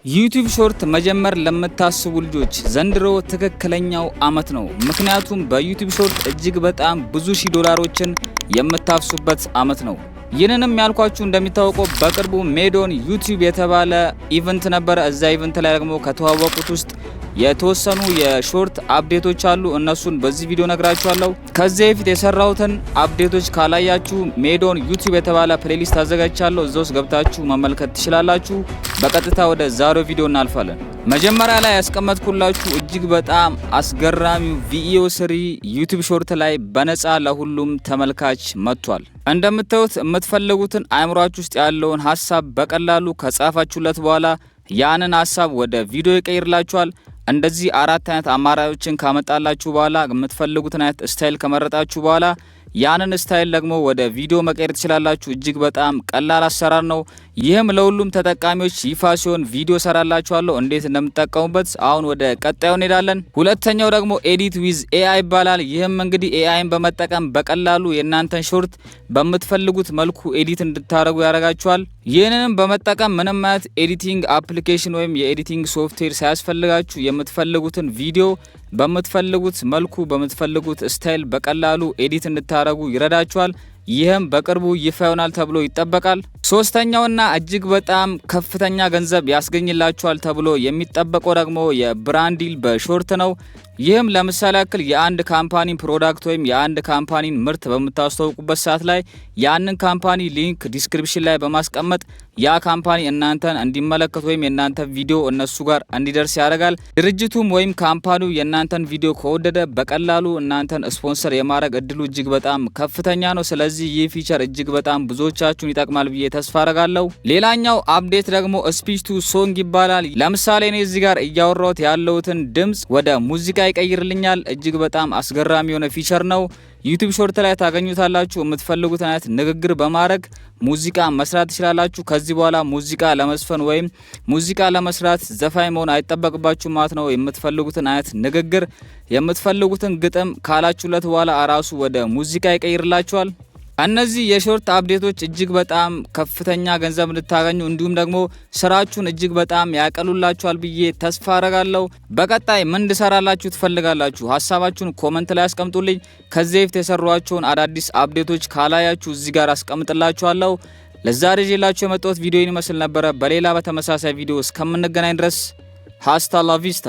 ዩቲዩብ ሾርት መጀመር ለምታስቡ ልጆች ዘንድሮ ትክክለኛው አመት ነው። ምክንያቱም በዩቲዩብ ሾርት እጅግ በጣም ብዙ ሺህ ዶላሮችን የምታፍሱበት አመት ነው። ይህንንም ያልኳችሁ እንደሚታወቀው በቅርቡ ሜዶን ዩቲዩብ የተባለ ኢቨንት ነበረ። እዛ ኢቨንት ላይ ደግሞ ከተዋወቁት ውስጥ የተወሰኑ የሾርት አፕዴቶች አሉ። እነሱን በዚህ ቪዲዮ ነግራችኋለሁ። ከዚህ በፊት የሰራሁትን አፕዴቶች ካላያችሁ ሜዶን ዩቲዩብ የተባለ ፕሌሊስት አዘጋጅቻለሁ። እዛ ውስጥ ገብታችሁ መመልከት ትችላላችሁ። በቀጥታ ወደ ዛሬው ቪዲዮ እናልፋለን። መጀመሪያ ላይ ያስቀመጥኩላችሁ እጅግ በጣም አስገራሚው ቪዲዮ ስሪ ዩቲዩብ ሾርት ላይ በነፃ ለሁሉም ተመልካች መጥቷል። እንደምታዩት የምትፈልጉትን አእምሯችሁ ውስጥ ያለውን ሀሳብ በቀላሉ ከጻፋችሁለት በኋላ ያንን ሀሳብ ወደ ቪዲዮ ይቀይርላችኋል። እንደዚህ አራት አይነት አማራጮችን ካመጣላችሁ በኋላ የምትፈልጉትን አይነት ስታይል ከመረጣችሁ በኋላ ያንን ስታይል ደግሞ ወደ ቪዲዮ መቀየር ትችላላችሁ። እጅግ በጣም ቀላል አሰራር ነው። ይህም ለሁሉም ተጠቃሚዎች ይፋ ሲሆን ቪዲዮ ሰራላችኋለሁ እንዴት እንደምትጠቀሙበት። አሁን ወደ ቀጣዩ እንሄዳለን። ሁለተኛው ደግሞ ኤዲት ዊዝ ኤአይ ይባላል። ይህም እንግዲህ ኤአይን በመጠቀም በቀላሉ የእናንተን ሾርት በምትፈልጉት መልኩ ኤዲት እንድታደርጉ ያደርጋችኋል። ይህንንም በመጠቀም ምንም አይነት ኤዲቲንግ አፕሊኬሽን ወይም የኤዲቲንግ ሶፍትዌር ሳያስፈልጋችሁ የምትፈልጉትን ቪዲዮ በምትፈልጉት መልኩ በምትፈልጉት ስታይል በቀላሉ ኤዲት እንድታደርጉ ይረዳችኋል። ይህም በቅርቡ ይፋ ይሆናል ተብሎ ይጠበቃል። ሶስተኛውና እጅግ በጣም ከፍተኛ ገንዘብ ያስገኝላችኋል ተብሎ የሚጠበቀው ደግሞ የብራንድ ዲል በሾርት ነው። ይህም ለምሳሌ ያክል የአንድ ካምፓኒ ፕሮዳክት ወይም የአንድ ካምፓኒን ምርት በምታስተዋውቁበት ሰዓት ላይ ያንን ካምፓኒ ሊንክ ዲስክሪፕሽን ላይ በማስቀመጥ ያ ካምፓኒ እናንተን እንዲመለከት ወይም የእናንተ ቪዲዮ እነሱ ጋር እንዲደርስ ያደርጋል። ድርጅቱም ወይም ካምፓኒው የእናንተን ቪዲዮ ከወደደ በቀላሉ እናንተን ስፖንሰር የማድረግ እድሉ እጅግ በጣም ከፍተኛ ነው። ስለዚህ ይህ ፊቸር እጅግ በጣም ብዙዎቻችሁን ይጠቅማል ብዬ ተስፋ አረጋለሁ። ሌላኛው አፕዴት ደግሞ ስፒች ቱ ሶንግ ይባላል። ለምሳሌ እኔ እዚህ ጋር እያወራሁት ያለሁትን ድምጽ ወደ ሙዚቃ ይቀይርልኛል። እጅግ በጣም አስገራሚ የሆነ ፊቸር ነው። ዩቲዩብ ሾርት ላይ ታገኙታላችሁ። የምትፈልጉት አይነት ንግግር በማድረግ ሙዚቃ መስራት ትችላላችሁ። ከዚህ በኋላ ሙዚቃ ለመስፈን ወይም ሙዚቃ ለመስራት ዘፋኝ መሆን አይጠበቅባችሁ ማለት ነው። የምትፈልጉትን አይነት ንግግር የምትፈልጉትን ግጥም ካላችሁለት በኋላ አራሱ ወደ ሙዚቃ ይቀይርላችኋል። እነዚህ የሾርት አፕዴቶች እጅግ በጣም ከፍተኛ ገንዘብ እንድታገኙ እንዲሁም ደግሞ ስራችሁን እጅግ በጣም ያቀሉላችኋል ብዬ ተስፋ አረጋለሁ። በቀጣይ ምን እንድሰራላችሁ ትፈልጋላችሁ? ሀሳባችሁን ኮመንት ላይ አስቀምጡልኝ። ከዚህ በፊት የሰሯቸውን አዳዲስ አፕዴቶች ካላያችሁ እዚህ ጋር አስቀምጥላችኋለሁ። ለዛሬ ይዤላችሁ የመጣሁት ቪዲዮ ይመስል ነበረ። በሌላ በተመሳሳይ ቪዲዮ እስከምንገናኝ ድረስ ሃስታ ላ ቪስታ።